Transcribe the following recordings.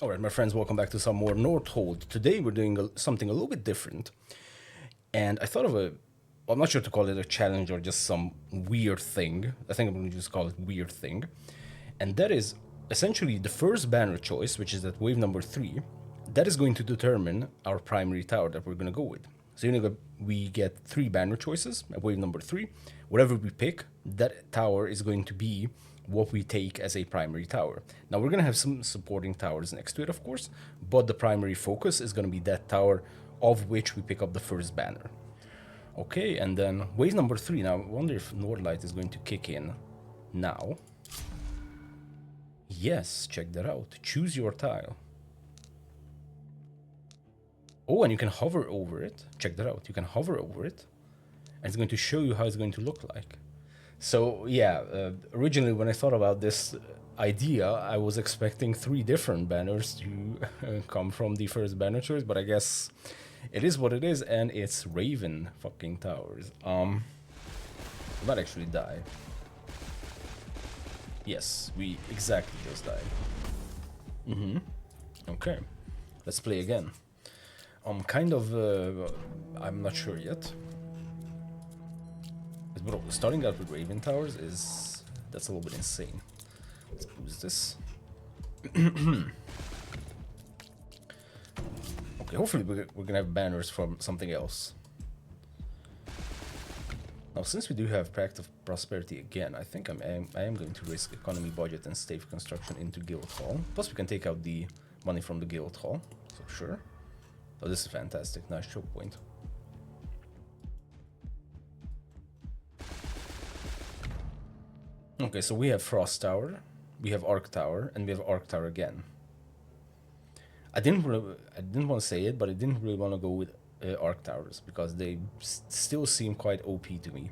Alright, my friends, welcome back to some more Nordhold. Today we're doing something a little bit different. And I thought of I'm not sure to call it a challenge or just some weird thing. I think I'm going to just call it weird thing. And that is essentially the first banner choice, which is at wave number 3. That is going to determine our primary tower that we're going to go with. So we get 3 banner choices at wave number 3. Whatever we pick, that tower is going to be what we take as a primary tower. Now we're going to have some supporting towers next to it, of course, but the primary focus is going to be that tower of which we pick up the first banner. Okay, and then wave number 3. Now I wonder if Nordlight is going to kick in now. Yes, check that out. Choose your tile. Oh, and you can hover over it. Check that out. You can hover over it, and it's going to show you how it's going to look like. So yeah, originally when I thought about this idea, I was expecting 3 different banners to come from the first banner choice, but I guess it is what it is, and it's Raven fucking towers. We might actually die. Yes, we exactly just died. Okay, let's play again. I'm not sure yet. Bro, starting out with Raven towers that's a little bit insane. Let's boost this. Okay, hopefully we're gonna have banners from something else. Now, since we do have Pact of Prosperity again, I think I am going to risk economy budget and stave construction into Guild Hall. Plus, we can take out the money from the Guild Hall, so sure. Oh, this is fantastic. Nice choke point. Okay, so we have Frost Tower, we have Arc Tower, and we have Arc Tower again. I didn't want to say it, but I didn't really want to go with Arc Towers because they still seem quite OP to me.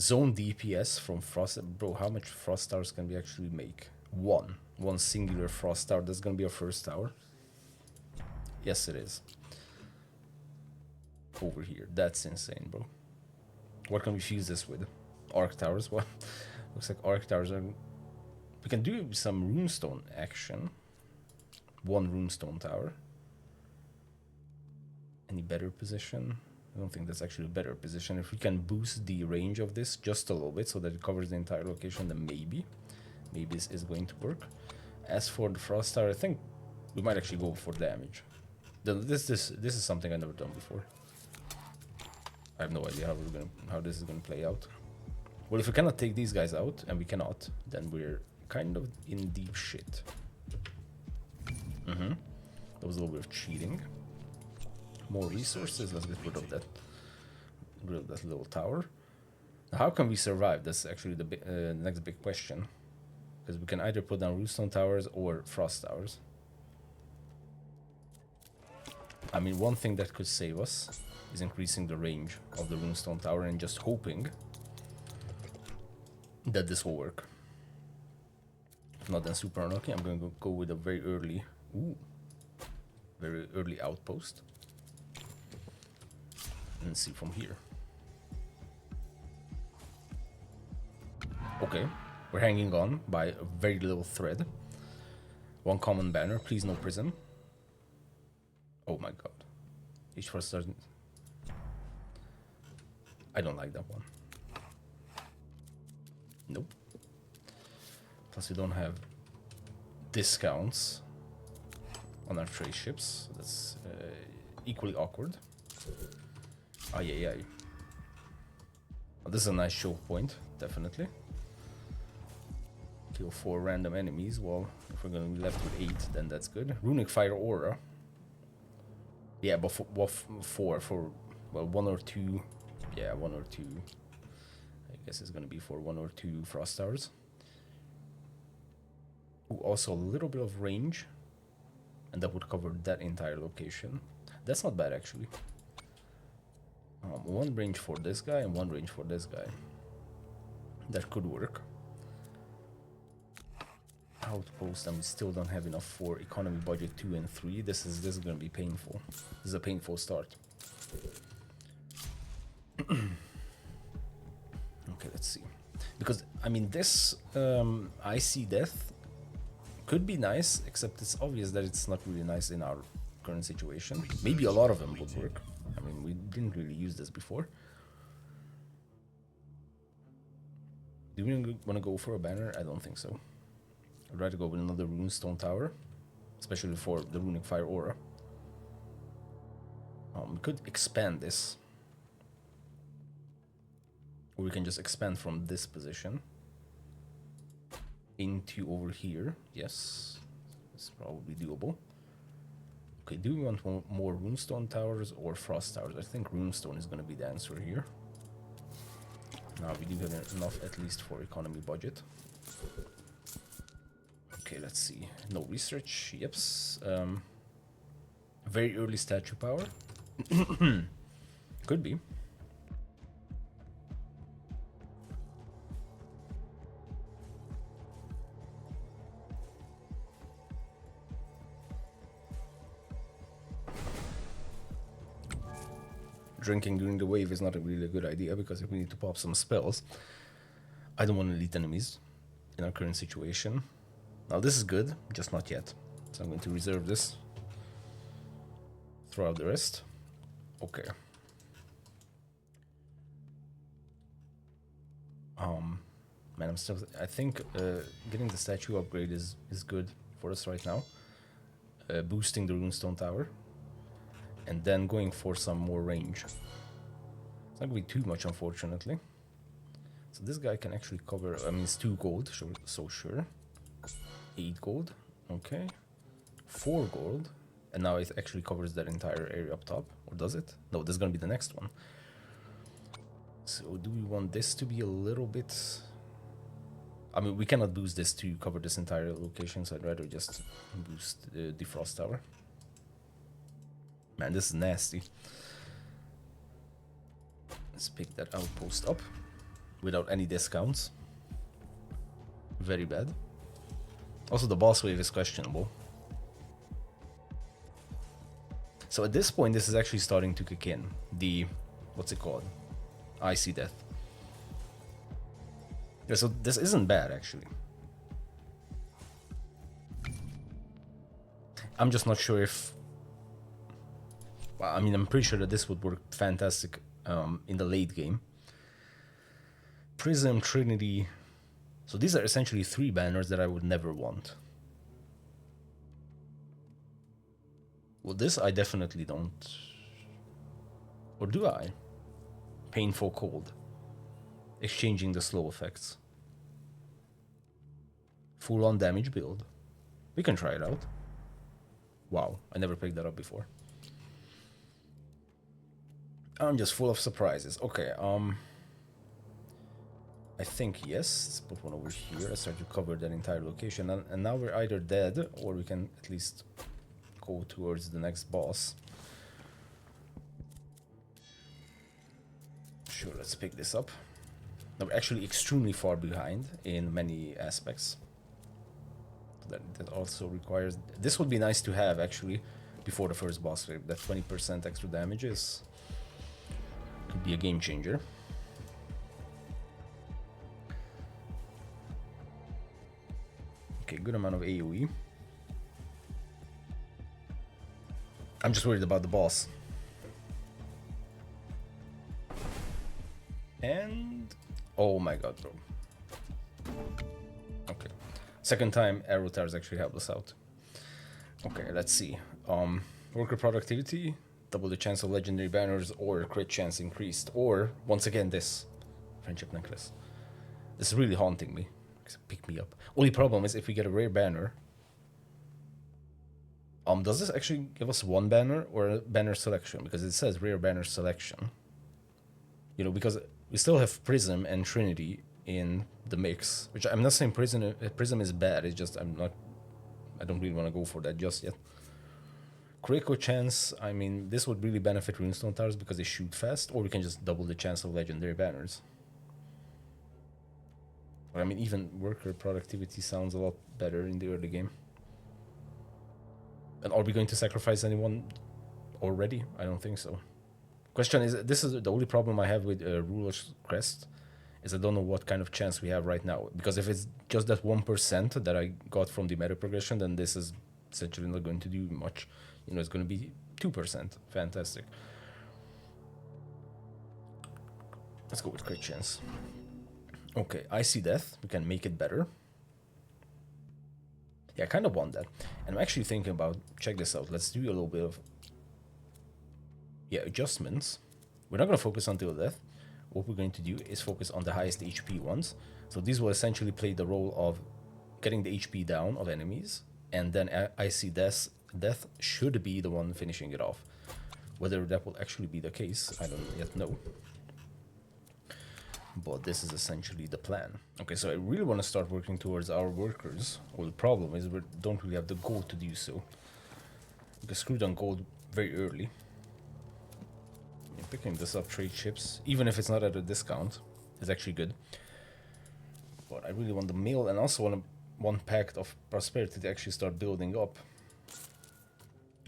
Zone DPS from Frost, bro. How much Frost Towers can we actually make? One singular Frost Tower. That's gonna be our first tower. Yes, it is. Over here, that's insane, bro. What can we fuse this with? Arc Towers? What? Looks like Arc Towers are... We can do some Runestone action. 1 Runestone Tower. Any better position? I don't think that's actually a better position. If we can boost the range of this just a little bit so that it covers the entire location, then maybe this is going to work. As for the Frost Tower, I think we might actually go for damage. This is something I've never done before. I have no idea how this is gonna play out. Well, if we cannot take these guys out, and we cannot, then we're kind of in deep shit. That was a little bit of cheating. More resources. Let's get rid of that little tower. Now, how can we survive? That's actually the next big question. Because we can either put down Rootstone towers or Frost towers. I mean, one thing that could save us is increasing the range of the Runestone Tower and just hoping that this will work. If not, then super unlucky. I'm going to go with a very early outpost and see from here. Okay, we're hanging on by a very little thread. 1 common banner, please no prism. Oh my god. Each first start. I don't like that one. Nope. Plus we don't have discounts on our trade ships. So that's equally awkward. Ay ay ay. Well, this is a nice choke point, definitely. Kill 4 random enemies. Well, if we're gonna be left with 8, then that's good. Runic Fire Aura. Yeah, but for 1 or 2. Yeah, 1 or 2. I guess it's gonna be for 1 or 2 Frost Towers. Ooh, also a little bit of range, and that would cover that entire location. That's not bad actually. 1 range for this guy and 1 range for this guy. That could work. Outpost, and we still don't have enough for economy budget 2 and 3. This is gonna be painful. This is a painful start. Okay, let's see. Because I mean, this I see death could be nice, except it's obvious that it's not really nice in our current situation. Maybe a lot of them would work. I mean, we didn't really use this before. Do we want to go for a banner? I don't think so. I'd rather go with another runestone tower, especially for the runic fire aura. We could expand this, or we can just expand from this position into over here. Yes, it's probably doable. Okay, do we want more runestone towers or frost towers? I think runestone is going to be the answer here. Now we do have enough at least for economy budget. Okay, let's see. No research. Yeps. Very early statue power. Could be. Drinking during the wave is not a really good idea, because if we need to pop some spells, I don't want elite enemies in our current situation. Now this is good, just not yet. So I'm going to reserve this. Throw out the rest. Okay. Man, I think getting the statue upgrade is good for us right now. Boosting the runestone tower. And then going for some more range. It's not going to be too much, unfortunately. So this guy can actually cover, I mean, it's 2 gold, so sure. 8 gold, okay. 4 gold, and now it actually covers that entire area up top. Or does it? No, this is going to be the next one. So do we want this to be a little bit... I mean, we cannot boost this to cover this entire location, so I'd rather just boost the frost tower. Man, this is nasty. Let's pick that outpost up without any discounts. Very bad. Also, the boss wave is questionable. So at this point, this is actually starting to kick in. The, what's it called? Icy Death. Yeah, so this isn't bad, actually. I'm just not sure if... Well, I mean, I'm pretty sure that this would work fantastic in the late game. Prism, Trinity. So these are essentially 3 banners that I would never want. Well, this I definitely don't. Or do I? Painful Cold. Exchanging the slow effects. Full on damage build. We can try it out. Wow, I never picked that up before. I'm just full of surprises. Okay, I think yes. Let's put one over here. Let's try to cover that entire location. And now we're either dead, or we can at least go towards the next boss. Sure, let's pick this up. Now we're actually extremely far behind in many aspects. That also requires... This would be nice to have, actually, before the first boss wave. That 20% extra damage is... could be a game changer. Okay, good amount of AoE. I'm just worried about the boss. And... oh my god, bro. Okay. Second time arrow towers actually helped us out. Okay, let's see. Worker productivity, double the chance of legendary banners, or crit chance increased, or once again this friendship necklace. This is really haunting me. Pick me up. Only problem is if we get a rare banner. Does this actually give us 1 banner or a banner selection? Because it says rare banner selection. You know, because we still have Prism and Trinity in the mix, which I'm not saying Prism is bad. It's just I don't really want to go for that just yet. Critical chance, I mean, this would really benefit runestone towers because they shoot fast, or we can just double the chance of legendary banners. But I mean, even worker productivity sounds a lot better in the early game. And are we going to sacrifice anyone already? I don't think so. Question is, this is the only problem I have with Ruler's Crest, is I don't know what kind of chance we have right now. Because if it's just that 1% that I got from the meta progression, then this is essentially not going to do much. You know, it's going to be 2%. Fantastic. Let's go with crit chance. Okay, I see death. We can make it better. Yeah, I kind of want that. And I'm actually thinking about, check this out. Let's do a little bit of, yeah, adjustments. We're not going to focus until death. What we're going to do is focus on the highest HP ones. So these will essentially play the role of getting the HP down of enemies. And then I see death should be the one finishing it off. Whether that will actually be the case, I don't yet know. But this is essentially the plan. Okay, so I really want to start working towards our workers. Well, the problem is we don't really have the gold to do so. We get screwed on gold very early. I'm picking this up, trade chips, even if it's not at a discount, is actually good. But I really want the mail, and also want one pact of prosperity to actually start building up.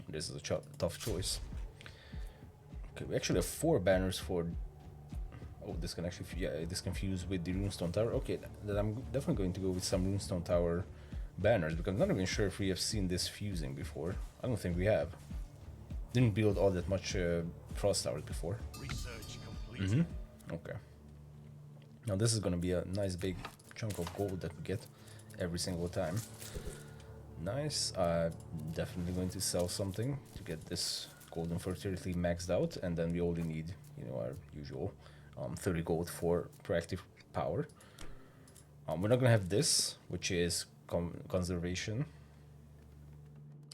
This is a tough choice. Okay, we actually have 4 banners for... Oh, this can actually, yeah, this confused with the Runestone Tower. Okay, then I'm definitely going to go with some Runestone Tower banners, because I'm not even sure if we have seen this fusing before. I don't think we have. Didn't build all that much Frost Towers before. Research complete. Okay. Now this is going to be a nice big chunk of gold that we get every single time. Nice. Definitely going to sell something to get this golden fertility maxed out, and then we only need, you know, our usual 30 gold for proactive power. We're not gonna have this, which is conservation,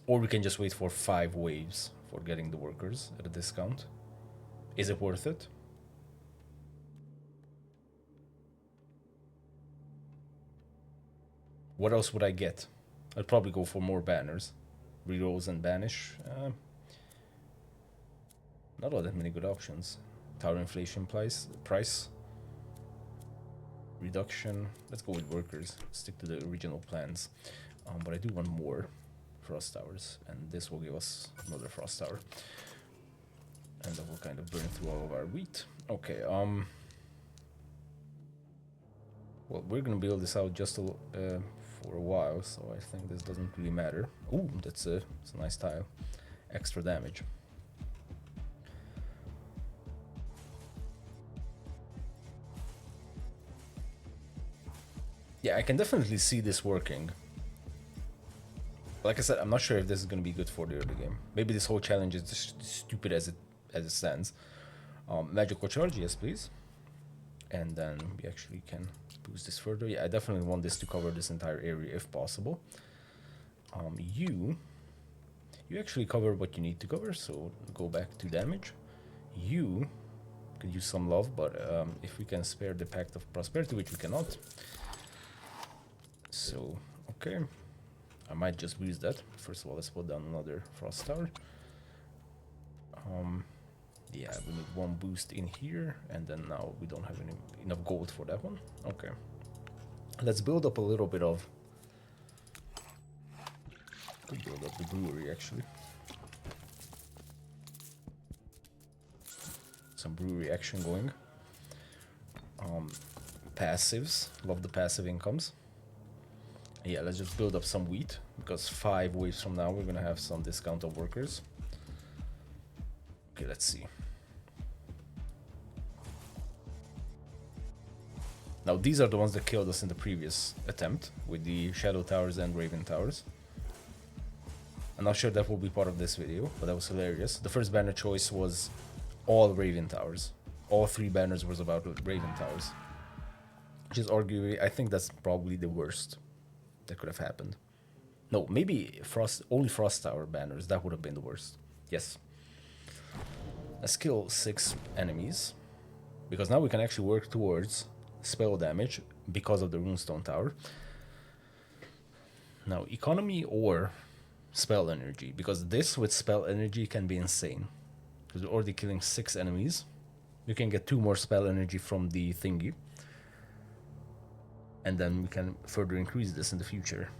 or we can just wait for 5 waves for getting the workers at a discount. Is it worth it? What else would I get? I'd probably go for more banners. Rerolls and banish. Not all that many good options. Tower inflation price. Reduction. Let's go with workers. Stick to the original plans. But I do want more Frost Towers. And this will give us another Frost Tower. And that will kind of burn through all of our wheat. Okay, well, we're gonna build this out just for a while, so I think this doesn't really matter. Ooh, it's a nice tile. Extra damage. Yeah, I can definitely see this working. Like I said, I'm not sure if this is going to be good for the early game. Maybe this whole challenge is just stupid as it stands. Magical charge, yes please. And then we actually can boost this further. Yeah, I definitely want this to cover this entire area if possible. You actually cover what you need to cover, so go back to damage. You could use some love, but if we can spare the Pact of Prosperity, which we cannot. So, okay. I might just use that. First of all, let's put down another Frost Tower. Yeah, we need 1 boost in here, and then now we don't have enough gold for that one. Okay. Let's build up a little bit of... Could build up the brewery, actually. Some brewery action going. Passives. Love the passive incomes. Yeah, let's just build up some wheat, because 5 waves from now we're gonna have some discount of workers. Okay, let's see. Now these are the ones that killed us in the previous attempt with the Shadow Towers and Raven Towers. I'm not sure that will be part of this video, but that was hilarious. The first banner choice was all Raven Towers. All 3 banners was about Raven Towers. Which is arguably, I think that's probably the worst that could have happened. No, maybe only Frost Tower banners, that would have been the worst. Yes. Let's kill 6 enemies, because now we can actually work towards spell damage because of the Runestone Tower. Now, economy or spell energy, because this with spell energy can be insane. Because we're already killing 6 enemies. You can get 2 more spell energy from the thingy. And then we can further increase this in the future.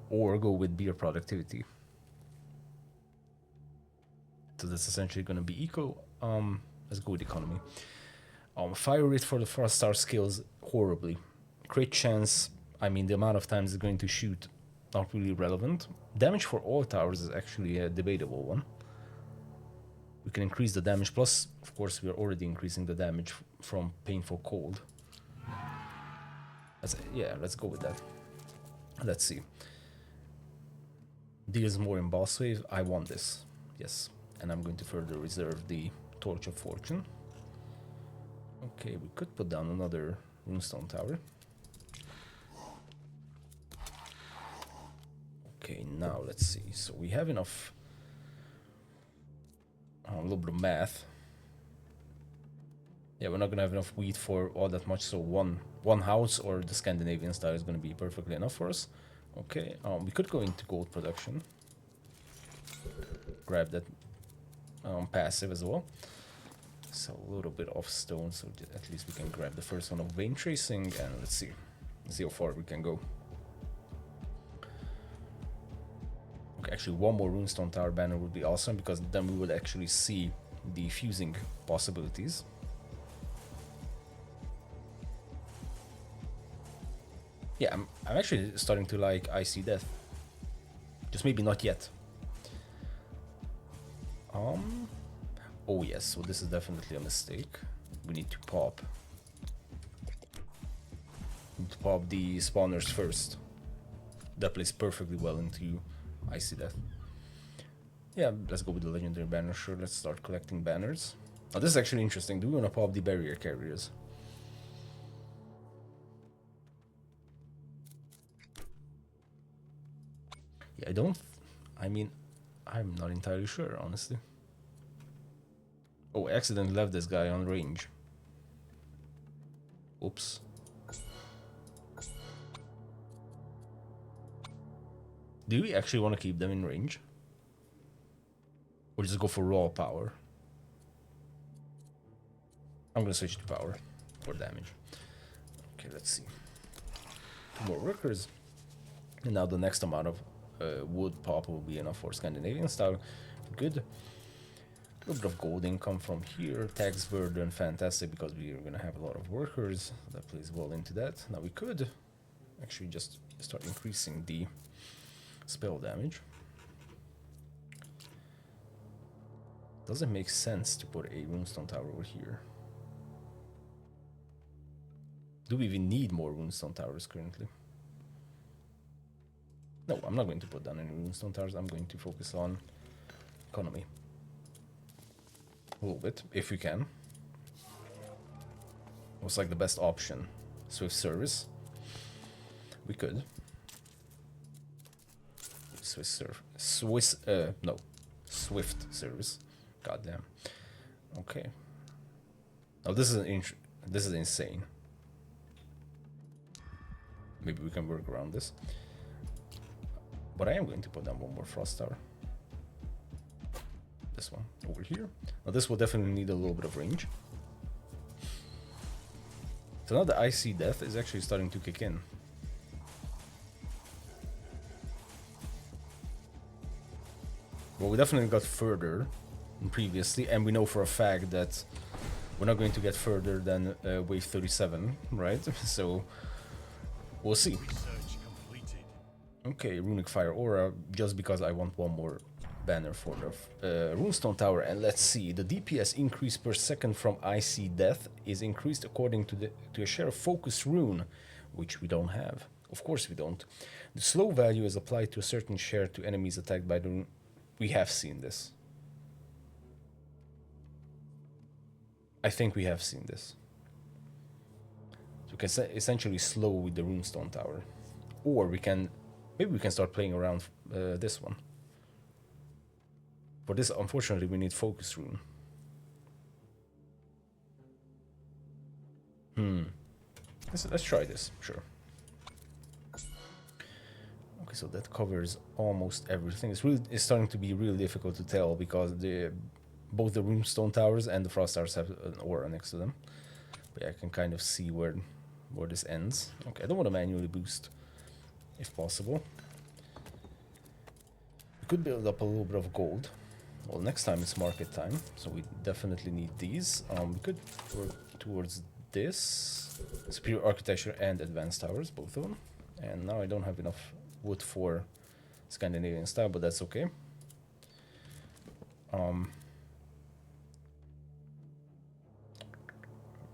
Or go with beer productivity. So that's essentially going to be eco. Let's go with economy. Fire rate for the frost star scales horribly. Crit chance, I mean the amount of times it's going to shoot, not really relevant. Damage for all towers is actually a debatable one. We can increase the damage, plus of course we are already increasing the damage from painful cold. Yeah, let's go with that. Let's see. Deals more in boss wave. I want this. Yes. And I'm going to further reserve the Torch of Fortune. Okay, we could put down another runestone tower. Okay, now let's see. So we have enough. A little bit of math. Yeah, we're not gonna have enough wheat for all that much, so one house or the Scandinavian style is gonna be perfectly enough for us. Okay, we could go into gold production. Grab that passive as well. So a little bit of stone, so at least we can grab the first one of vein tracing, and let's see how far we can go. Okay, actually one more runestone tower banner would be awesome, because then we would actually see the fusing possibilities. Yeah, I'm actually starting to like Icy Death. Just maybe not yet. Oh yes, so this is definitely a mistake. We need to pop. We need to pop the spawners first. That plays perfectly well into Icy Death. Yeah, let's go with the legendary banner. Sure, let's start collecting banners. Oh, this is actually interesting. Do we want to pop the barrier carriers? Yeah, I mean, I'm not entirely sure, honestly. Oh, I accidentally left this guy on range. Oops. Do we actually want to keep them in range? Or just go for raw power? I'm gonna switch to power for damage. Okay, let's see. 2 more workers. And now the next amount of wood pop will be enough for Scandinavian style. Good. A little bit of gold income from here. Tax burden, fantastic, because we are going to have a lot of workers. That plays well into that. Now we could actually just start increasing the spell damage. Does it make sense to put a runestone tower over here? Do we even need more runestone towers currently? No, I'm not going to put down any runestone towers. I'm going to focus on economy. A little bit, if we can. What's like the best option? Swift service. We could. Swift service. Goddamn. Okay. Now this is insane. Maybe we can work around this. But I am going to put down one more frost tower. This one over here. Now this will definitely need a little bit of range. So now the Icy Death is actually starting to kick in. Well, we definitely got further than previously, and we know for a fact that we're not going to get further than wave 37, right? So we'll see. Okay, Runic Fire Aura, just because I want one more banner for the Runestone Tower. And let's see, the DPS increase per second from Icy Death is increased according to a share of Focus Rune, which we don't have. Of course we don't. The slow value is applied to a certain share to enemies attacked by the rune. We have seen this. I think we have seen this. So we can essentially slow with the Runestone Tower. Or maybe we can start playing around this one. For this, unfortunately, we need Focus Rune. Let's try this, sure. Okay, so that covers almost everything. It's starting to be really difficult to tell because both the Runestone Towers and the Frost Towers have an aura next to them. But yeah, I can kind of see where this ends. Okay, I don't want to manually boost, if possible. We could build up a little bit of gold. Well, next time it's market time, so we definitely need these. We could towards this. Superior architecture and advanced towers, both of them. And now I don't have enough wood for Scandinavian style, but that's okay.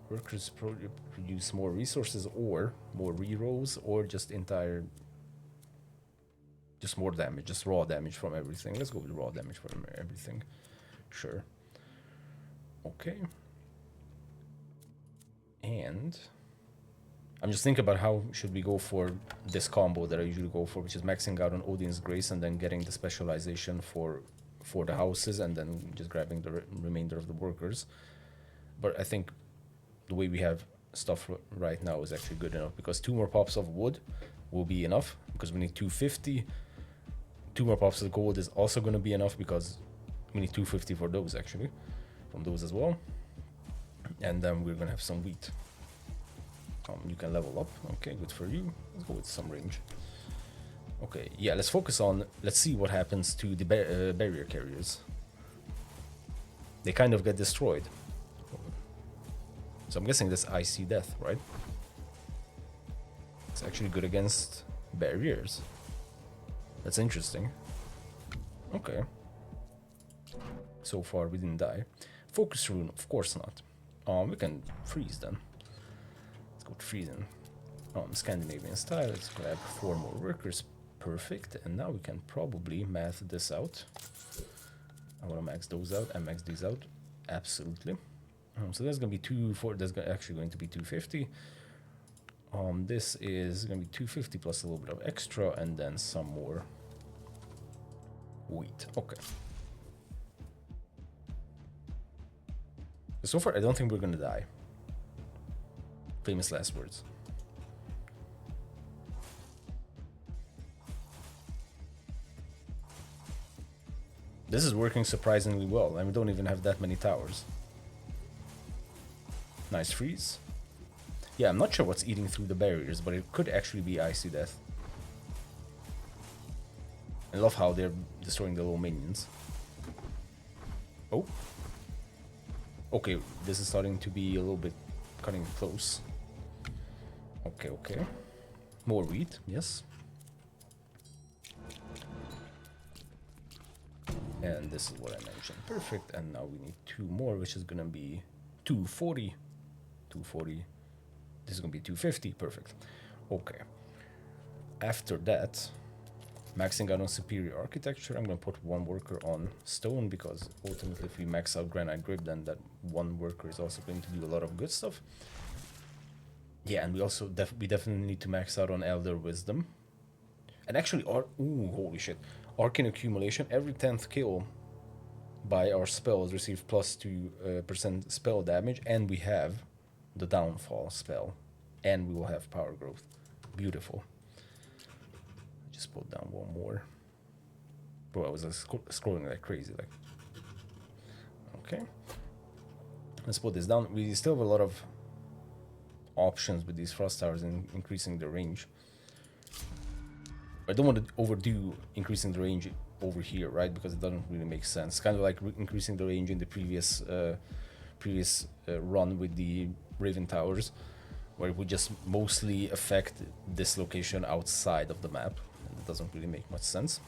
Workers produce more resources or more rerolls or just more damage, just raw damage from everything. Let's go with raw damage from everything. Sure. Okay. And I'm just thinking about how should we go for this combo that I usually go for, which is maxing out on Odin's Grace and then getting the specialization for the houses and then just grabbing the remainder of the workers. But I think the way we have stuff right now is actually good enough, because 2 more pops of wood will be enough because we need 250. 2 more pops of gold is also going to be enough because we need 250 for those, actually, from those as well. And then we're going to have some wheat. You can level up. Okay, good for you. Let's go with some range. Okay, yeah, let's focus on, let's see what happens to the barrier carriers. They kind of get destroyed. So I'm guessing that's icy death, right? It's actually good against barriers. That's interesting. Okay. So far we didn't die. Focus rune, of course not. We can freeze then. Let's go with freezing. Scandinavian style. Let's grab 4 more workers. Perfect. And now we can probably math this out. I want to max those out and max these out. Absolutely. So that's going to be that's actually going to be 250. This is going to be 250 plus a little bit of extra and then some more wheat. Okay. So far, I don't think we're going to die. Famous last words. This is working surprisingly well, and we don't even have that many towers. Nice freeze. Yeah, I'm not sure what's eating through the barriers, but it could actually be icy death. I love how they're destroying the little minions. Oh. Okay, this is starting to be a little bit cutting close. Okay, okay. More wheat, yes. And this is what I mentioned. Perfect, and now we need 2 more, which is gonna be 240. 240. This is gonna be 250. Perfect. Okay. After that, maxing out on superior architecture, I'm gonna put 1 worker on stone, because ultimately if we max out granite grip, then that 1 worker is also going to do a lot of good stuff. Yeah, and we also definitely need to max out on elder wisdom. And actually, ooh, holy shit. Arcane accumulation, every 10th kill by our spells receive plus 2% spell damage, and we have the downfall spell, and we will have power growth. Beautiful. Just put down 1 more. Bro, I was scrolling like crazy. Like, okay. Let's put this down. We still have a lot of options with these frost towers in increasing the range. I don't want to overdo increasing the range over here, right? Because it doesn't really make sense. Kind of like increasing the range in the previous run with the Raven Towers, where it would just mostly affect this location outside of the map. And it doesn't really make much sense.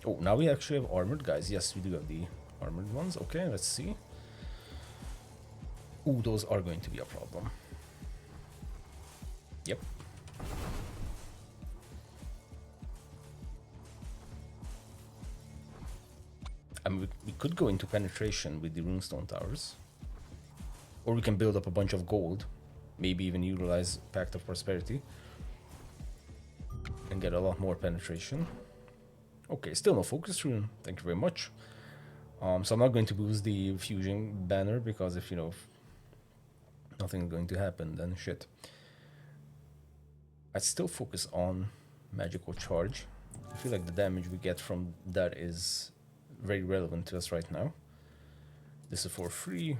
Oh, now we actually have armored guys. Yes, we do have the armored ones. Okay, let's see. Ooh, those are going to be a problem. Yep. I mean, we could go into penetration with the runestone towers. Or we can build up a bunch of gold. Maybe even utilize Pact of Prosperity. And get a lot more penetration. Okay, still no focus rune. Thank you very much. So I'm not going to boost the fusion banner, because if, you know, if nothing's going to happen, then shit. I'd still focus on magical charge. I feel like the damage we get from that is very relevant to us right now. This is for free.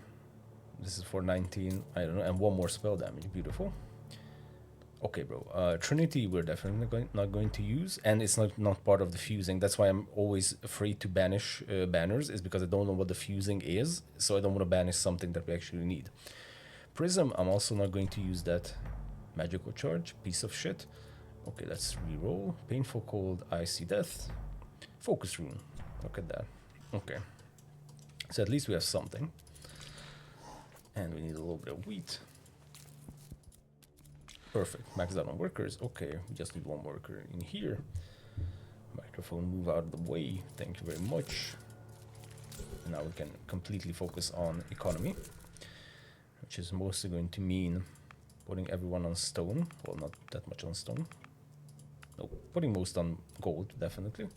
This is for 19. I don't know. And 1 more spell damage. Beautiful. Okay, bro. Trinity we're definitely not going to use. And it's not part of the fusing. That's why I'm always afraid to banish banners. Is because I don't know what the fusing is. So I don't want to banish something that we actually need. Prism, I'm also not going to use that magical charge, piece of shit. Okay, let's re-roll. Painful Cold, Icy Death. Focus Rune, look at that. Okay, so at least we have something. And we need a little bit of wheat. Perfect, max out on workers. Okay, we just need one worker in here. Microphone, move out of the way, thank you very much. And now we can completely focus on economy, which is mostly going to mean putting everyone on stone. Well, not that much on stone. No, putting most on gold, definitely.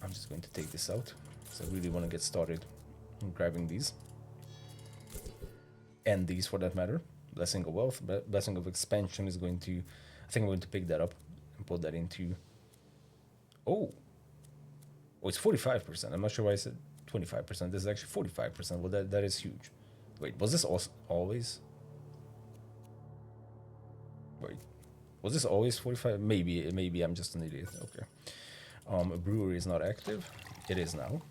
I'm just going to take this out, because I really want to get started on grabbing these. And these, for that matter. Blessing of Wealth, Blessing of Expansion is going to... I think I'm going to pick that up and put that into... Oh! Oh, it's 45%. I'm not sure why I said 25%. This is actually 45%. Well, that is huge. Wait, was this always? Wait, was this always 45? Maybe I'm just an idiot. Okay. A brewery is not active. It is now.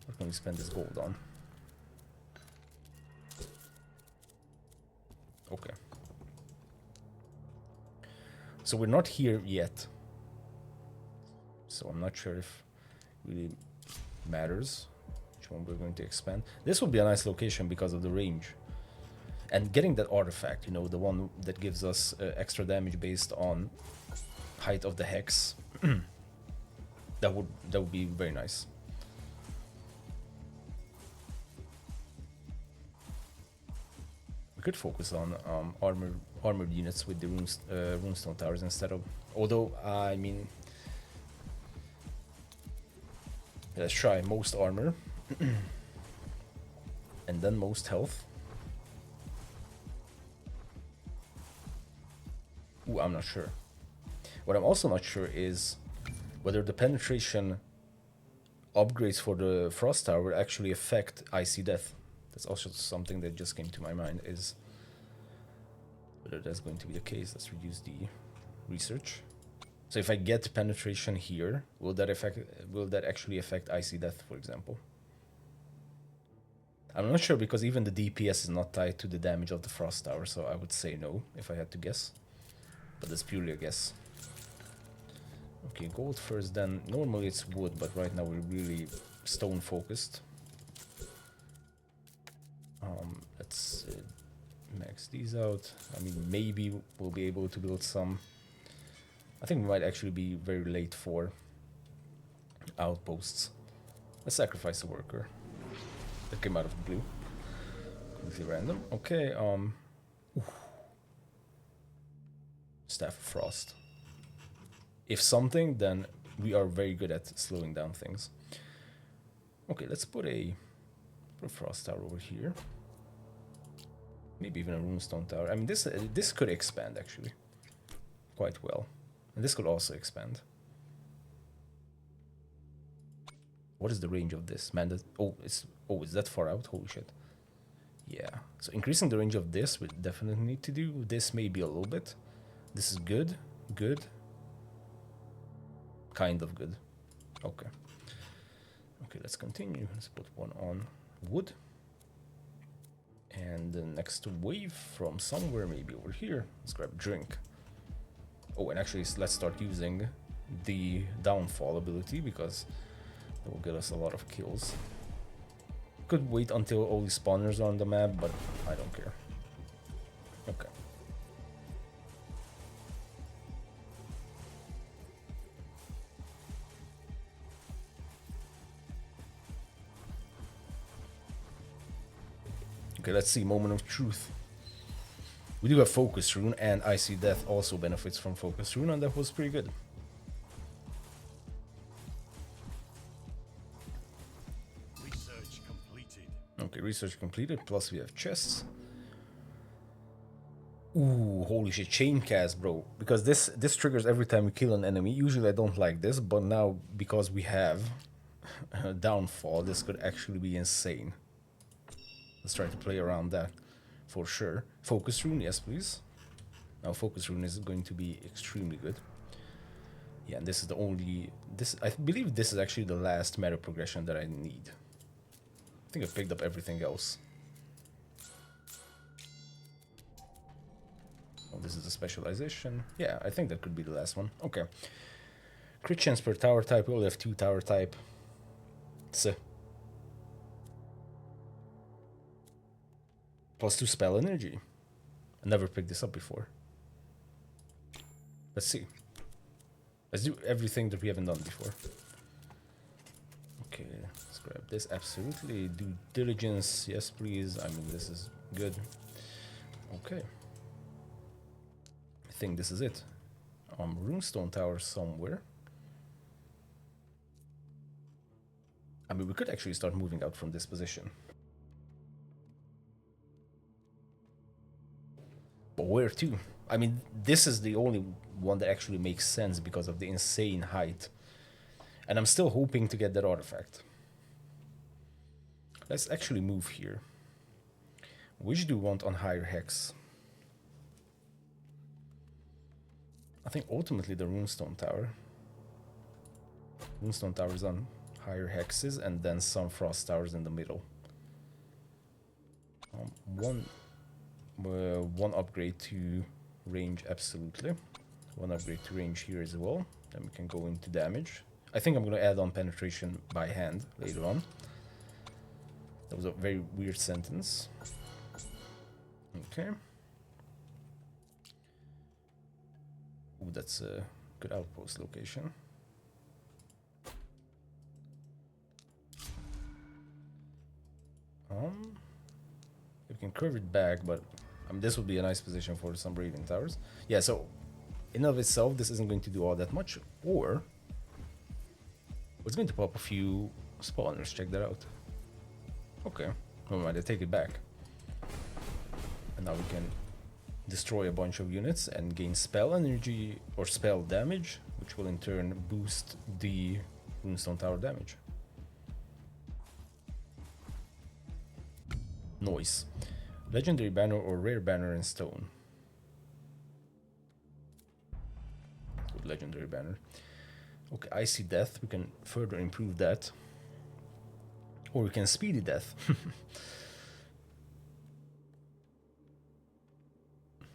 What can we spend this gold on? Okay. So we're not here yet. So I'm not sure if it really matters which one we're going to expand. This would be a nice location because of the range. And getting that artifact, you know, the one that gives us extra damage based on height of the hex, that would be very nice. We could focus on armored units with the runestone towers instead of. Although I mean, let's try most armor, and then most health. Ooh, I'm not sure. What I'm also not sure is whether the penetration upgrades for the Frost Tower will actually affect Icy Death. That's also something that just came to my mind, is whether that's going to be the case. Let's reduce the research. So if I get penetration here, will that actually affect Icy Death, for example? I'm not sure, because even the DPS is not tied to the damage of the Frost Tower, so I would say no if I had to guess. But that's purely a guess. Okay, gold first, then normally it's wood, but right now we're really stone focused. Let's max these out. I mean, maybe we'll be able to build some. I think we might actually be very late for outposts. Let's sacrifice a worker. That came out of the blue. Completely random. Okay, Staff of Frost. If something, then we are very good at slowing down things. Okay, let's put a Frost Tower over here. Maybe even a Runestone Tower. I mean, this could expand actually quite well, and this could also expand. What is the range of this, man? Is that far out? Holy shit! Yeah. So increasing the range of this, we definitely need to do. This maybe a little bit. This is good. Good. Kind of good. Okay. Okay, let's continue. Let's put one on wood. And the next wave from somewhere, maybe over here. Let's grab a drink. Oh, and actually, let's start using the downfall ability, because that will get us a lot of kills. Could wait until all the spawners are on the map, but I don't care. Okay. Okay, let's see, moment of truth. We do have Focus Rune, and Icy Death also benefits from Focus Rune, and that was pretty good. Research completed. Okay, research completed, plus we have chests. Ooh, holy shit, chain cast, bro. Because this triggers every time we kill an enemy. Usually I don't like this, but now because we have downfall, this could actually be insane. Let's try to play around that for sure. Focus Rune, yes please. Now Focus Rune is going to be extremely good. Yeah, and this is the only... I believe this is actually the last meta progression that I need. I think I picked up everything else. this is a specialization. Yeah, I think that could be the last one. Okay. Crit chance per tower type. We only have 2 tower type. So. +2 spell energy. I never picked this up before. Let's see. Let's do everything that we haven't done before. Okay, let's grab this. Absolutely. Due diligence. Yes, please. I mean, this is good. Okay. I think this is it. Runestone tower somewhere. I mean, we could actually start moving out from this position. But where to? I mean, this is the only one that actually makes sense because of the insane height. And I'm still hoping to get that artifact. Let's actually move here. Which do we want on higher hex? I think ultimately the Runestone Tower. Runestone Tower is on higher hexes and then some Frost Towers in the middle. One upgrade to range, absolutely. One upgrade to range here as well. Then we can go into damage. I think I'm going to add on penetration by hand later on. That was a very weird sentence. Okay. Ooh, that's a good outpost location. We can curve it back, but this would be a nice position for some Raven Towers. Yeah, so in of itself, this isn't going to do all that much, or it's going to pop a few spawners. Check that out. Okay, never mind, I take it back. And now we can destroy a bunch of units and gain spell energy or spell damage, which will in turn boost the Runestone Tower damage. Noise. Legendary banner or rare banner in stone. Good legendary banner. Okay, Icy Death. We can further improve that. Or we can Speedy Death.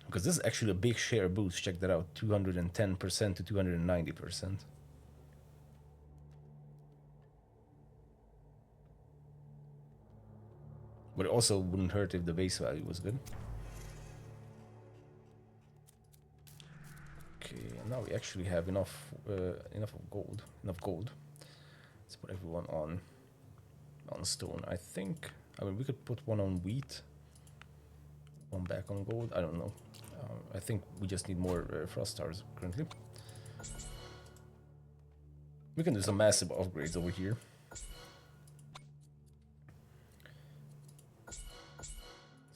Because this is actually a big share boost. Check that out. 210% to 290%. But it also wouldn't hurt if the base value was good. Okay, and now we actually have enough gold. Let's put everyone on stone. I think. I mean, we could put one on wheat, one back on gold. I don't know. I think we just need more frost stars currently. We can do some massive upgrades over here.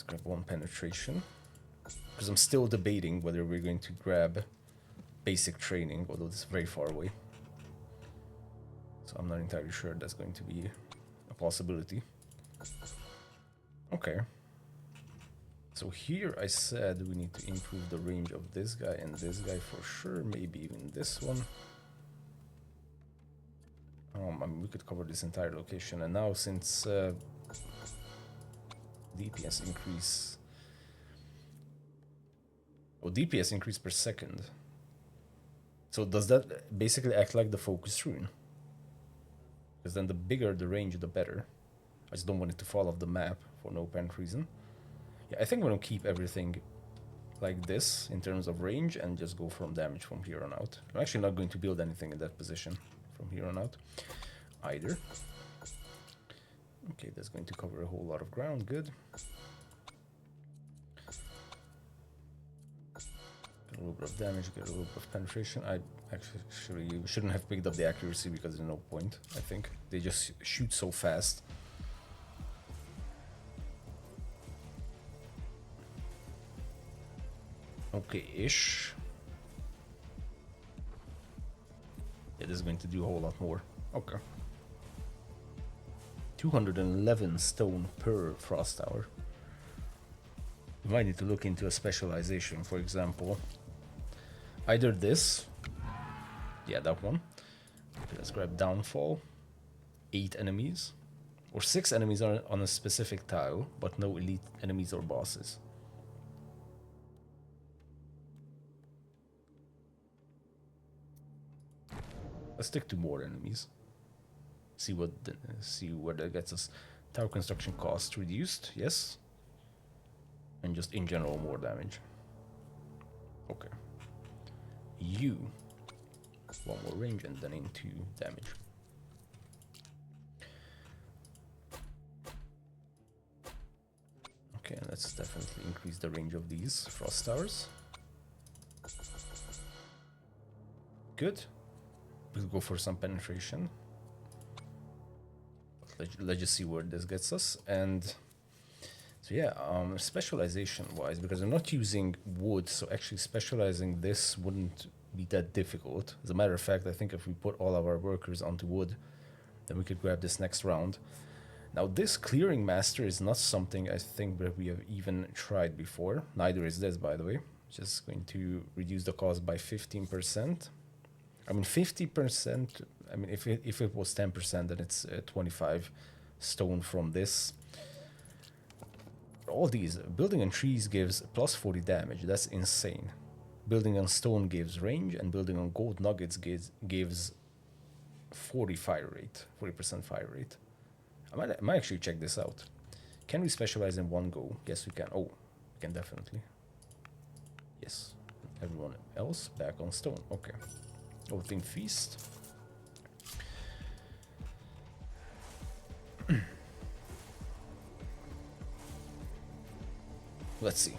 Grab one penetration, because I'm still debating whether we're going to grab basic training, although it's very far away, so I'm not entirely sure that's going to be a possibility. Okay, so here I said we need to improve the range of this guy and this guy for sure, maybe even this one. I mean, we could cover this entire location, and now since DPS increase. Oh, DPS increase per second. So does that basically act like the focus rune? Because then the bigger the range, the better. I just don't want it to fall off the map for no apparent reason. Yeah, I think I'm gonna keep everything like this in terms of range and just go from damage from here on out. I'm actually not going to build anything in that position from here on out either. Okay, that's going to cover a whole lot of ground. Good. Get a little bit of damage, get a little bit of penetration. I actually shouldn't have picked up the accuracy because there's no point, I think. They just shoot so fast. Okay-ish. Yeah, this is going to do a whole lot more. Okay. 211 stone per frost tower. We might need to look into a specialization, for example. Either this. Yeah, that one. Okay, let's grab downfall. 8 enemies. Or 6 enemies on a specific tile, but no elite enemies or bosses. Let's stick to more enemies. See where that gets us. Tower construction cost reduced, yes. And just in general more damage. Okay. You. One more range and then into damage. Okay, let's definitely increase the range of these frost towers. Good. We'll go for some penetration. Let's just see where this gets us. And so yeah, specialization wise, because I'm not using wood, so actually specializing this wouldn't be that difficult. As a matter of fact, I think if we put all of our workers onto wood, then we could grab this next round. Now this clearing master is not something I think that we have even tried before. Neither is this, by the way. Just going to reduce the cost by 15%. I mean 50%, I mean if it was 10%, then it's 25 stone from this. All these, building on trees gives plus 40 damage, that's insane. Building on stone gives range, and building on gold nuggets gives 40% fire rate. I might actually check this out. Can we specialize in one go? Yes, we can. Oh, we can definitely. Yes. Everyone else back on stone. Okay. Oathing Feast. Let's see.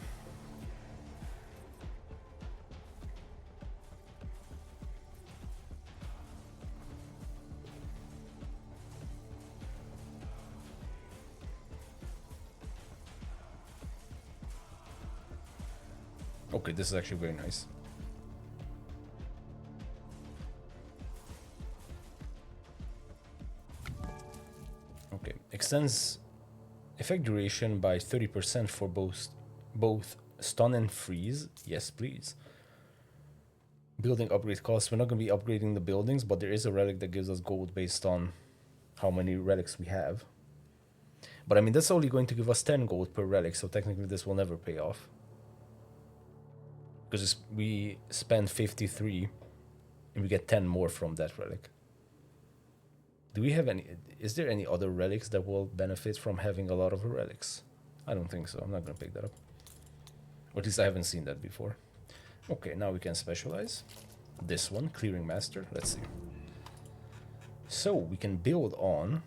Okay, this is actually very nice. Okay, extends effect duration by 30% for both stun and freeze. Yes, please. Building upgrade costs. We're not going to be upgrading the buildings, but there is a relic that gives us gold based on how many relics we have. But I mean, that's only going to give us 10 gold per relic, so technically this will never pay off. Because we spend 53 and we get 10 more from that relic. Do we have any... Is there any other relics that will benefit from having a lot of relics? I don't think so. I'm not going to pick that up. Or at least I haven't seen that before. Okay, now we can specialize. This one, Clearing Master. Let's see. So, we can build on...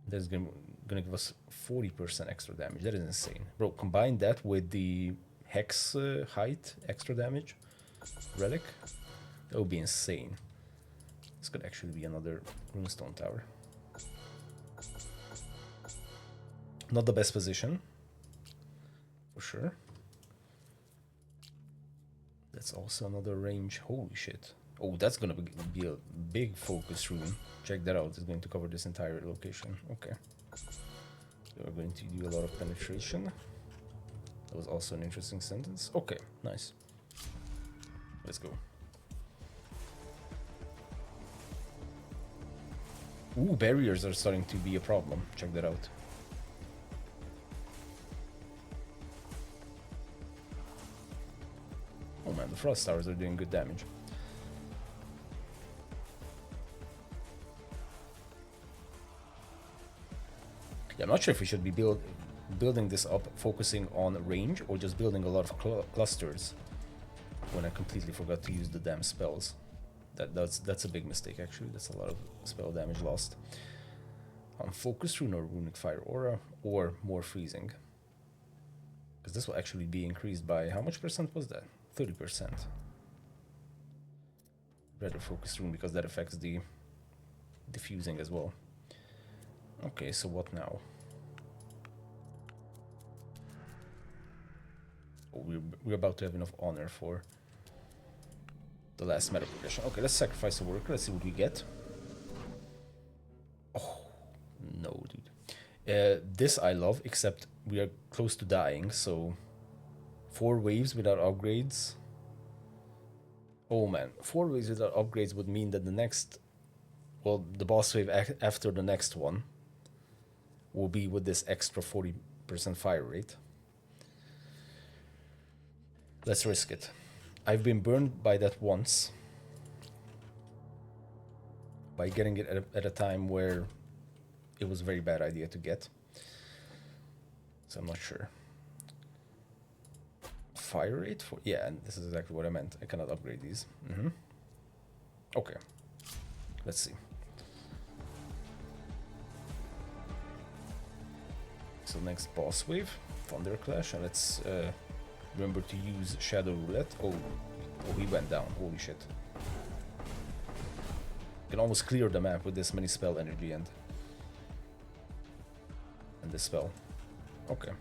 That's going to give us 40% extra damage. That is insane. Bro, combine that with the Hex height extra damage relic. That would be insane. This could actually be another runestone tower. Not the best position, for sure. That's also another range. Holy shit. Oh, that's gonna be a big focus room. Check that out. It's going to cover this entire location. Okay. So we're going to do a lot of penetration. That was also an interesting sentence. Okay, nice. Let's go. Ooh, barriers are starting to be a problem. Check that out. Oh man, the frost towers are doing good damage. Yeah, I'm not sure if we should be building this up, focusing on range, or just building a lot of clusters. When I completely forgot to use the damn spells. That's a big mistake, actually. That's a lot of spell damage lost. Focus rune or runic fire aura, or more freezing. Because this will actually be increased by how much percent was that? 30%. Rather focus rune because that affects the diffusing as well. Okay, so what now? Oh, we're about to have enough honor for the last Metaprogression. Okay, let's sacrifice a worker. Let's see what we get. Oh, no, dude. This I love, except we are close to dying, so 4 waves without upgrades. Oh man, 4 waves without upgrades would mean that the next, well, the boss wave after the next one will be with this extra 40% fire rate. Let's risk it. I've been burned by that once. by getting it at a time where it was a very bad idea to get. So I'm not sure. Fire rate for, yeah, and this is exactly what I meant. I cannot upgrade these. Okay, let's see. So next boss wave, Thunder Clash, and let's remember to use Shadow Roulette. Oh, he went down. Holy shit! Can almost clear the map with this many spell energy and this spell. Okay.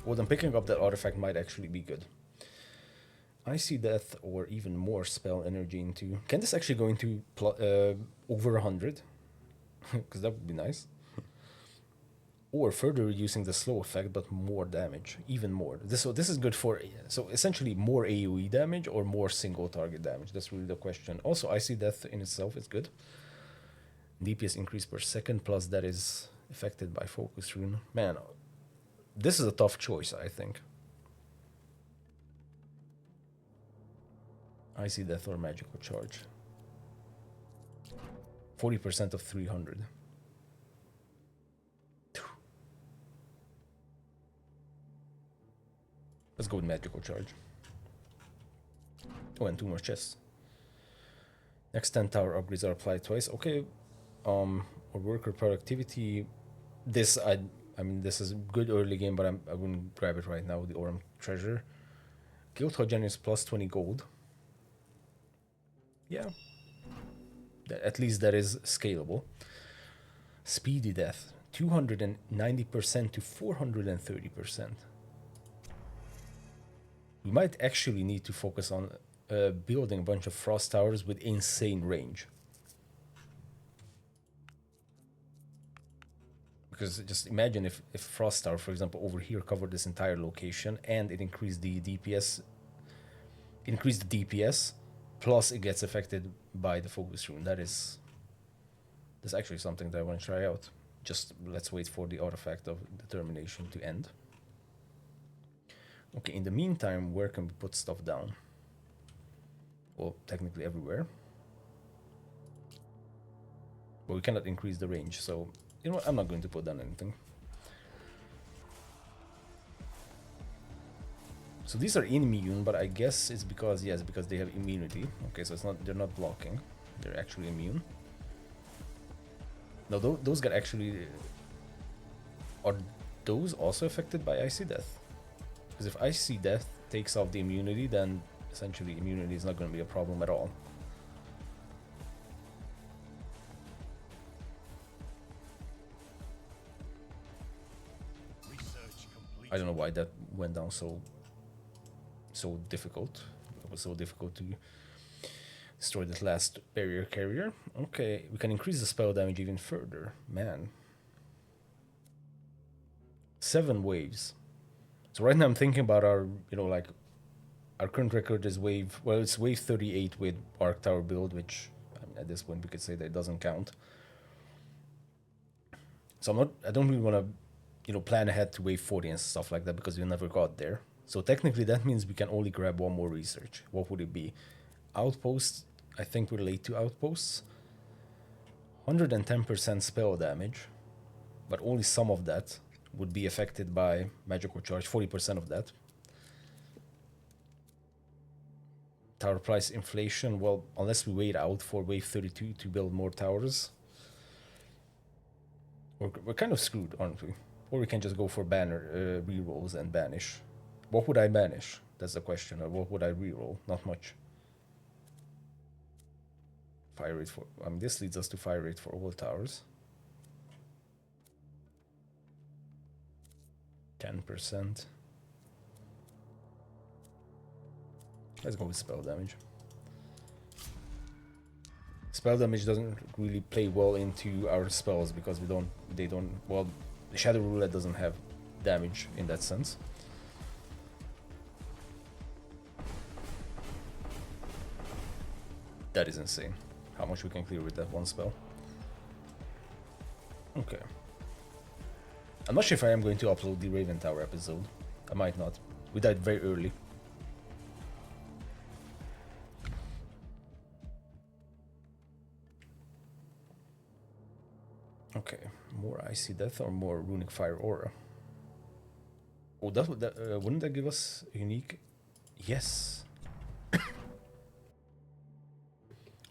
Well, then picking up that artifact might actually be good. Icy Death or even more spell energy into... Can this actually go into over 100? Because that would be nice. Or further reducing the slow effect, but more damage. Even more. So this is good for... So essentially more AoE damage or more single target damage. That's really the question. Also, Icy Death in itself is good. DPS increase per second, plus that is affected by Focus Rune. Man, this is a tough choice, I think. Icy Death or Magical Charge. 40% of 300. Let's go with Magical Charge. Oh, and 2 more chests. Next 10 tower upgrades are applied twice. Okay. Or worker productivity. This I mean this is a good early game, but I wouldn't grab it right now. The Aurum Treasure. Guild Hall generates plus 20 gold. Yeah. At least that is scalable. Speedy Death. 290% to 430%. We might actually need to focus on building a bunch of frost towers with insane range. Because just imagine if Frost Tower, for example, over here covered this entire location and it increased the DPS, plus it gets affected by the Focus Rune. That's actually something that I want to try out. Just let's wait for the artifact of determination to end. Okay, in the meantime, where can we put stuff down? Well, technically everywhere. But we cannot increase the range, so you know what? I'm not going to put down anything. So these are immune, but I guess it's because, yes, because they have immunity. Okay, so it's not, they're not blocking. They're actually immune. Now those get actually... Are those also affected by Icy Death? Because if Icy Death takes off the immunity, then essentially immunity is not going to be a problem at all. I don't know why that went down so difficult. It was so difficult to destroy this last barrier carrier. Okay, we can increase the spell damage even further. Man. 7 waves. So right now I'm thinking about our, you know, like our current record is it's wave 38 with Arc Tower build, which I mean, at this point we could say that it doesn't count. So I don't really want to, you know, plan ahead to wave 40 and stuff like that because we never got there. So technically that means we can only grab 1 more research. What would it be? Outposts, I think we're late to outposts. 110% spell damage, but only some of that would be affected by Magical Charge, 40% of that. Tower price inflation, well, unless we wait out for wave 32 to build more towers, we're kind of screwed, aren't we? Or we can just go for banner rerolls and banish. What would I banish? That's the question. Or what would I reroll? Not much. Fire rate for... I mean, this leads us to fire rate for all towers. 10%. Let's go with spell damage. Spell damage doesn't really play well into our spells because well, the Shadow Roulette doesn't have damage in that sense. That is insane. How much we can clear with that one spell. Okay. I'm not sure if I am going to upload the Raven Tower episode. I might not. We died very early. Okay, more Icy Death or more Runic Fire Aura? Oh, wouldn't that give us a unique? Yes.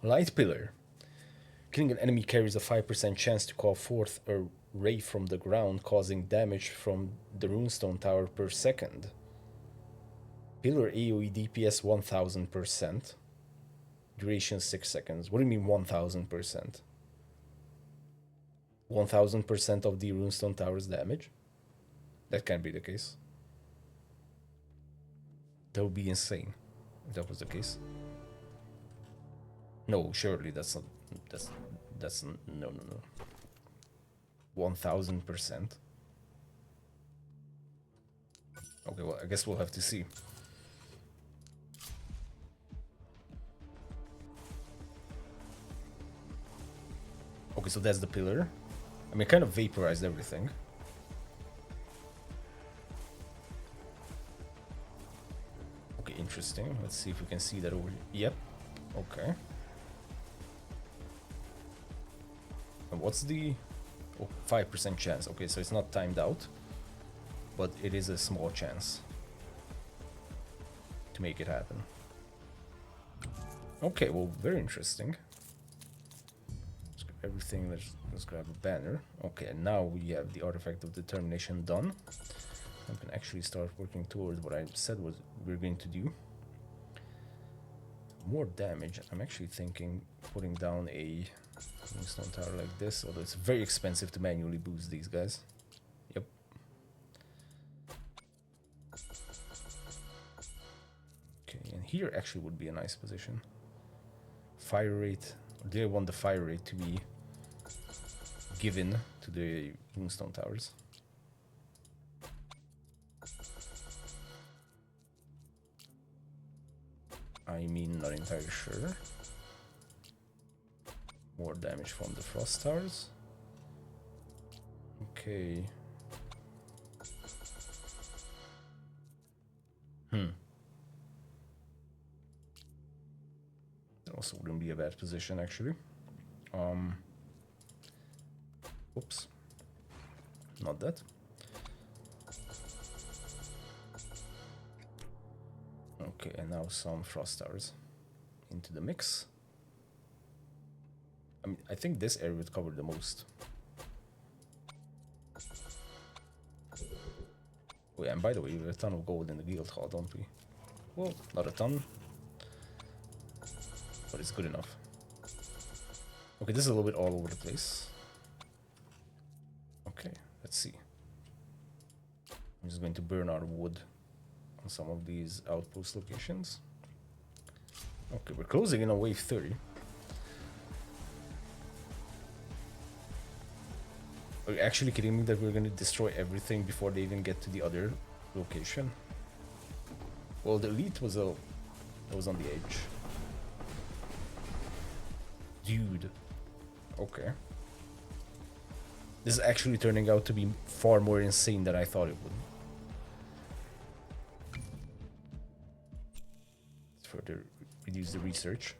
Light Pillar. Killing an enemy carries a 5% chance to call forth a ray from the ground, causing damage from the runestone tower per second. Pillar AoE DPS 1000%. Duration 6 seconds. What do you mean 1000%? 1000% of the runestone tower's damage? That can't be the case. That would be insane if that was the case. No, surely that's not. That's no. 1000%. Okay, well, I guess we'll have to see. Okay, so that's the pillar. I mean, it kind of vaporized everything. Okay, interesting. Let's see if we can see that over here. Yep. Okay. And what's the... Oh, 5% chance. Okay, so it's not timed out, but it is a small chance to make it happen. Okay, well, very interesting. Let's grab everything. Let's grab a banner. Okay, and now we have the Artifact of Determination done. I can actually start working towards what I said we're going to do. More damage. I'm actually thinking putting down a stone tower like this, although it's very expensive to manually boost these guys. Yep. Okay, and here actually would be a nice position. Fire rate. Or do I want the fire rate to be given to the runestone towers? I mean, not entirely sure. More damage from the frost towers. Okay. That also wouldn't be a bad position, actually. Oops. Not that. Okay, and now some frost towers into the mix. I mean, I think this area would cover the most. Oh yeah, and by the way, we have a ton of gold in the guild hall, don't we? Well, not a ton, but it's good enough. Okay, this is a little bit all over the place. Okay, let's see. I'm just going to burn our wood on some of these outpost locations. Okay, we're closing in on wave 30. Are you actually kidding me that we're going to destroy everything before they even get to the other location? Well, the elite was on the edge. Dude. Okay. This is actually turning out to be far more insane than I thought it would. Let's further reduce the research.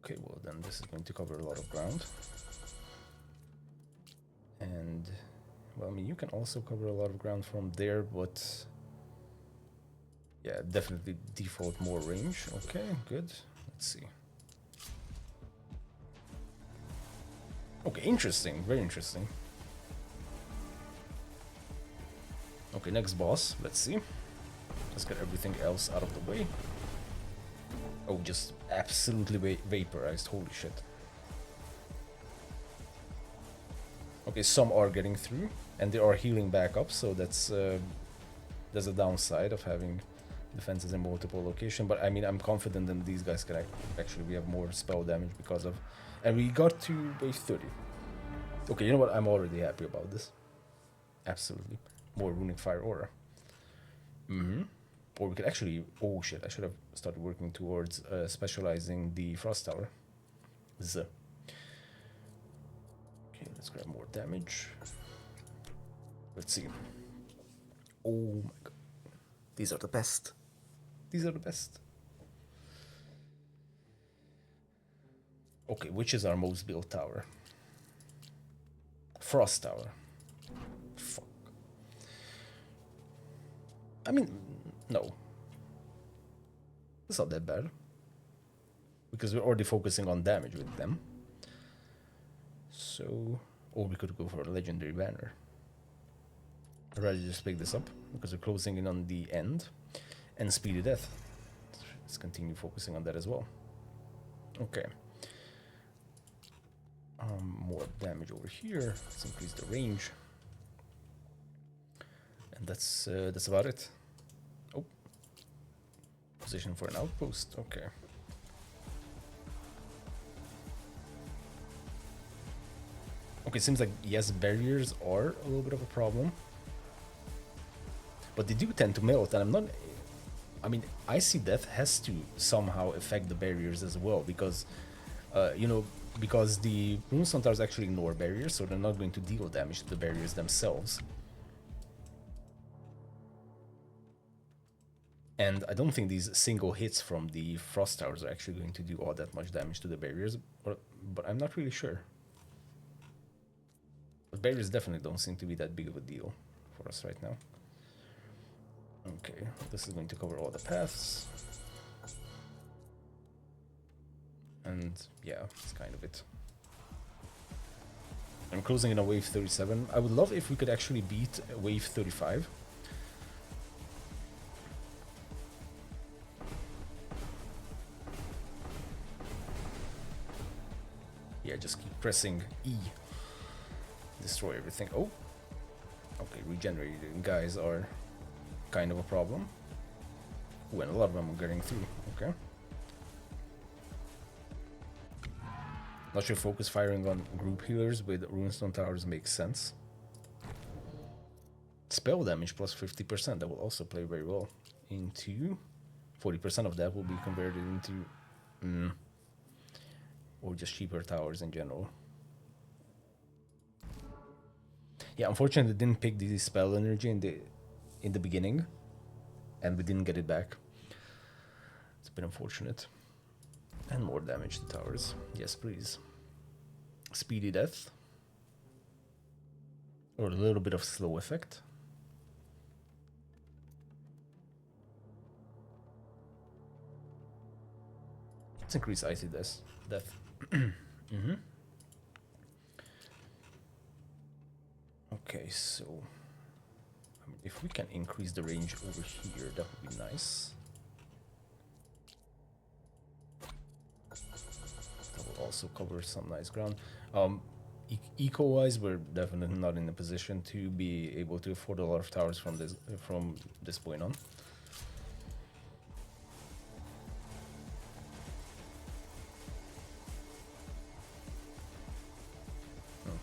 Okay, well then this is going to cover a lot of ground. And, well, I mean, you can also cover a lot of ground from there, but... yeah, definitely default more range. Okay, good. Let's see. Okay, interesting. Very interesting. Okay, next boss. Let's see. Let's get everything else out of the way. Oh, just absolutely vaporized. Holy shit. Okay, some are getting through, and they are healing back up, so that's there's a downside of having defenses in multiple locations. But I mean, I'm confident that these guys can actually we have more spell damage because of, and we got to wave 30. Okay, you know what? I'm already happy about this. Absolutely, more runic fire aura. Or we could actually, oh shit, I should have started working towards specializing the frost tower. Z. Okay, let's grab more damage. Let's see. Oh my god. These are the best. These are the best. Okay, which is our most built tower? Frost Tower. Fuck. I mean, no. It's not that bad. Because we're already focusing on damage with them. So... Or we could go for a legendary banner. I'd rather just pick this up, because we're closing in on the end. And Speedy Death. Let's continue focusing on that as well. Okay. More damage over here. Let's increase the range. And that's about it. Oh. Position for an outpost. Okay. Okay, seems like, yes, barriers are a little bit of a problem. But they do tend to melt, and I'm not... I mean, Icy Death has to somehow affect the barriers as well, because, you know, because the Runestone Towers actually ignore barriers, so they're not going to deal damage to the barriers themselves. And I don't think these single hits from the Frost Towers are actually going to do all that much damage to the barriers, but I'm not really sure. But barriers definitely don't seem to be that big of a deal for us right now. Okay, this is going to cover all the paths. And yeah, that's kind of it. I'm closing in on wave 37. I would love if we could actually beat wave 35. Yeah, just keep pressing E. Destroy everything. Oh! Okay, regenerating guys are kind of a problem. Ooh, and a lot of them are getting through. Okay. Not sure focus firing on group healers with Runestone Towers makes sense. Spell damage plus 50%, that will also play very well. Into 40% of that will be converted into or just cheaper towers in general. Yeah, unfortunately, I didn't pick the spell energy in the beginning, and we didn't get it back. It's a bit unfortunate. And more damage to towers. Yes, please. Speedy Death. Or a little bit of slow effect. Let's increase Icy Death. Okay, so I mean, if we can increase the range over here, that would be nice. That will also cover some nice ground. Eco-wise, we're definitely not in a position to be able to afford a lot of towers from this point on.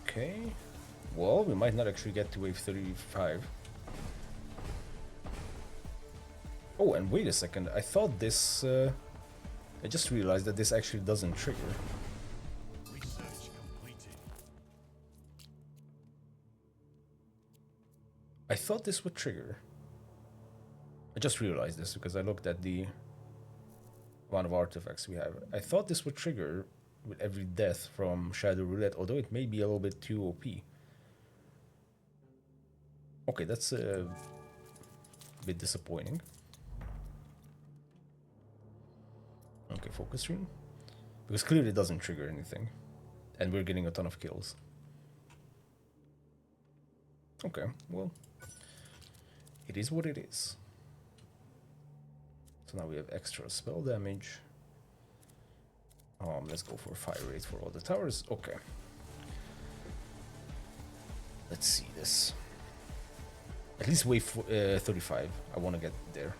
Okay. Well, we might not actually get to wave 35. Oh, and wait a second. I thought this... I just realized that this actually doesn't trigger. Research completed. I thought this would trigger. I just realized this because I looked at the amount of artifacts we have. I thought this would trigger with every death from Shadow Roulette, although it may be a little bit too OP. Okay, that's a bit disappointing. Okay, focus rune. Because clearly it doesn't trigger anything. And we're getting a ton of kills. Okay, well. It is what it is. So now we have extra spell damage. Let's go for fire rate for all the towers. Okay. Let's see this. At least wave 35. I want to get there.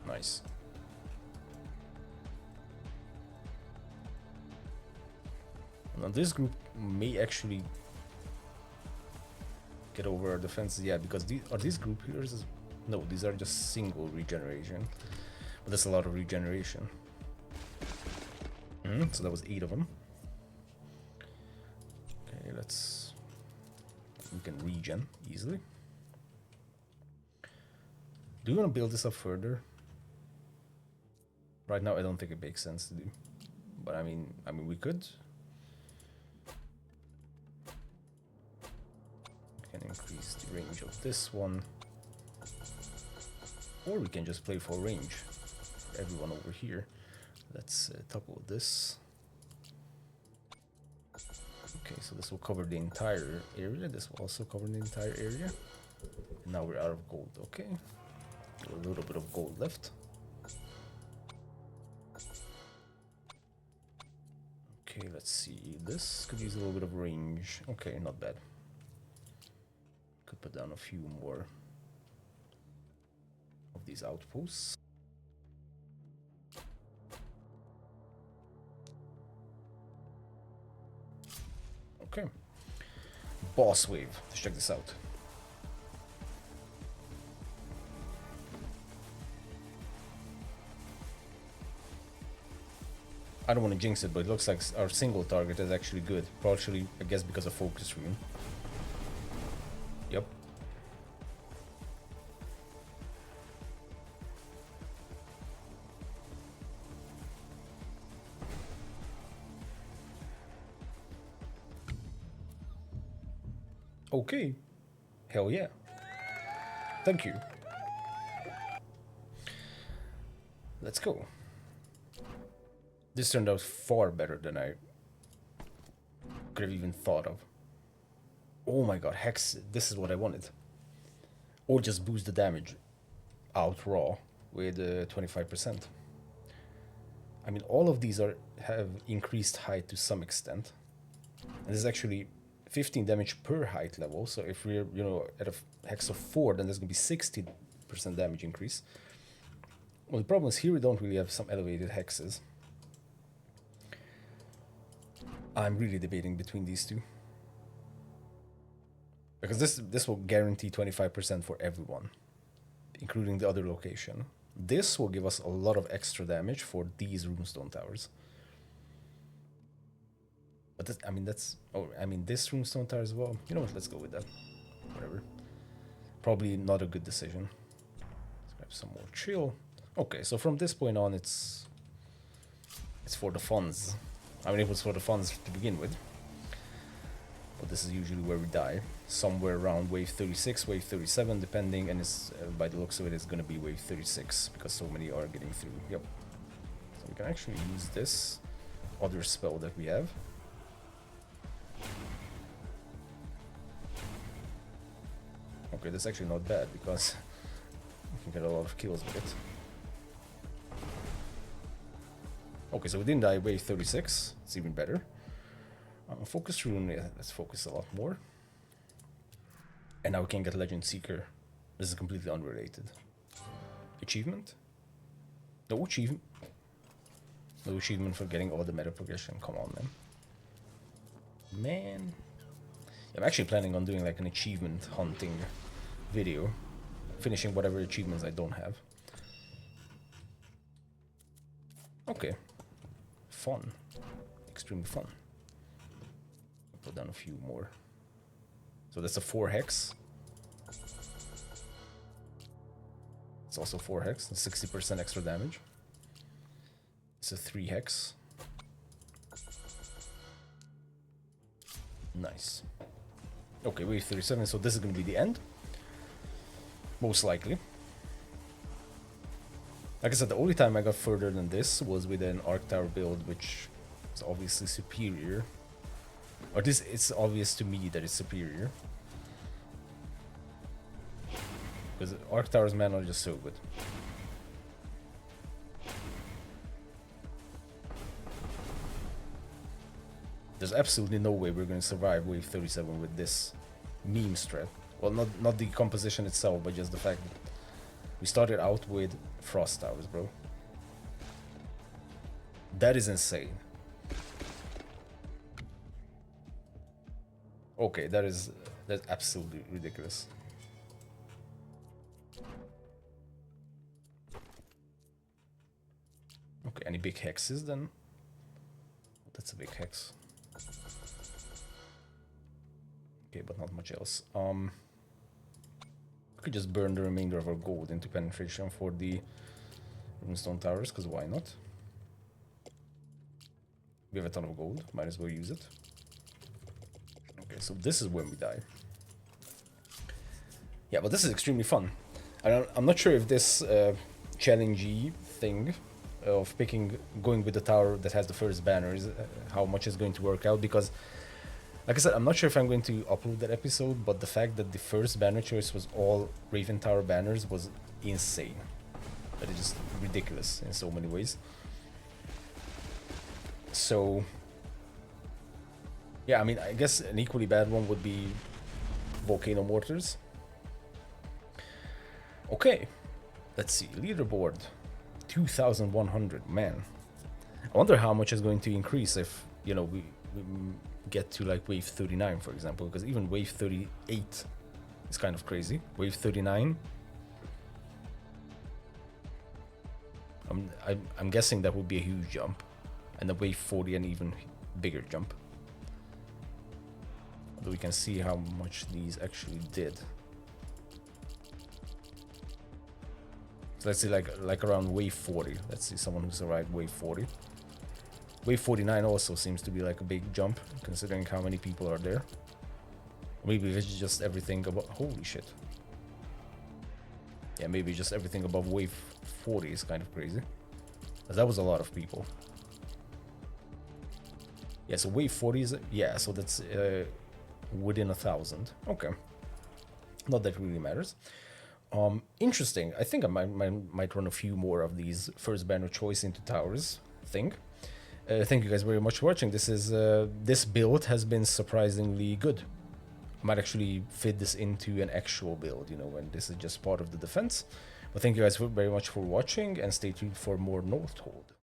Nice. Now this group may actually get over our defenses. Yeah, because are these group healers? No, these are just single regeneration. But that's a lot of regeneration. So that was 8 of them. Okay, let's We can regen easily. Do you want to build this up further? Right now, I don't think it makes sense to do. But I mean, we could. We can increase the range of this one. Or we can just play for range for everyone over here. Let's topple this. Okay, so this will cover the entire area. This will also cover the entire area. And now we're out of gold. Okay. A little bit of gold left. Okay, let's see. This could use a little bit of range. Okay, not bad. Could put down a few more of these outposts. Okay. Boss wave. Let's check this out. I don't want to jinx it, but it looks like our single target is actually good. Partially, I guess, because of focus rune. Yep. Okay. Hell yeah. Thank you. Let's go. This turned out far better than I could have even thought of. Oh my god, Hex, this is what I wanted. Or just boost the damage out raw with 25%. I mean, all of these have increased height to some extent. And this is actually 15 damage per height level. So if we're, you know, at a Hex of 4, then there's going to be 60% damage increase. Well, the problem is here we don't really have some elevated hexes. I'm really debating between these two. Because this will guarantee 25% for everyone, including the other location. This will give us a lot of extra damage for these runestone towers. But this, I mean, that's... Oh, I mean, this runestone tower as well. You know what, let's go with that. Whatever. Probably not a good decision. Let's grab some more chill. Okay, so from this point on, it's for the funds. I mean, it was for the funds to begin with. But this is usually where we die. Somewhere around wave 36, wave 37, depending. And it's, by the looks of it, it's going to be wave 36. Because so many are getting through. Yep. So we can actually use this other spell that we have. Okay, that's actually not bad. Because we can get a lot of kills with it. Okay, so we didn't die wave 36. It's even better. Focus rune, yeah, let's focus a lot more. And now we can get Legend Seeker. This is completely unrelated. Achievement? No achievement. No achievement for getting all the Metaprogression. Come on, man. Man. I'm actually planning on doing like an achievement hunting video. Finishing whatever achievements I don't have. Okay. Fun. Extremely fun. Put down a few more. So that's a 4 hex. It's also 4 hex and 60% extra damage. It's a 3 hex. Nice. Okay, wave 37, so this is going to be the end. Most likely. Like I said, the only time I got further than this was with an Arc Tower build, which is obviously superior. Or at least it's obvious to me that it's superior. Because Arc Tower's mana are just so good. There's absolutely no way we're going to survive wave 37 with this meme strat. Well, not the composition itself, but just the fact that we started out with Frost Towers, bro. That is insane. Okay, that's absolutely ridiculous. Okay, any big hexes then? That's a big hex. Okay, but not much else. We could just burn the remainder of our gold into penetration for the runestone towers, because why not? We have a ton of gold, might as well use it. Okay, so this is when we die. Yeah, but this is extremely fun. I'm not sure if this challengey thing of going with the tower that has the first banners, how much is going to work out, because like I said, I'm not sure if I'm going to upload that episode, but the fact that the first banner choice was all Raven Tower banners was insane. That is just ridiculous in so many ways. So yeah, I mean, I guess an equally bad one would be Volcano Mortars. Okay, let's see, leaderboard 2,100, man. I wonder how much is going to increase if, you know, we get to like wave 39, for example, because even wave 38 is kind of crazy. Wave 39, I'm guessing that would be a huge jump, and the wave 40 an even bigger jump. Although we can see how much these actually did. So let's see, like around wave 40. Let's see someone who's arrived wave 40. Wave 49 also seems to be like a big jump, considering how many people are there. Maybe it's just everything above... Holy shit. Yeah, maybe just everything above wave 40 is kind of crazy. Because that was a lot of people. Yeah, so wave 40 is... Yeah, so that's within 1,000. Okay. Not that really matters. Interesting. I think I might run a few more of these first banner choice into towers thing. Thank you guys very much for watching. This build has been surprisingly good. I might actually fit this into an actual build, you know, when this is just part of the defense. But thank you guys very much for watching, and stay tuned for more Nordhold.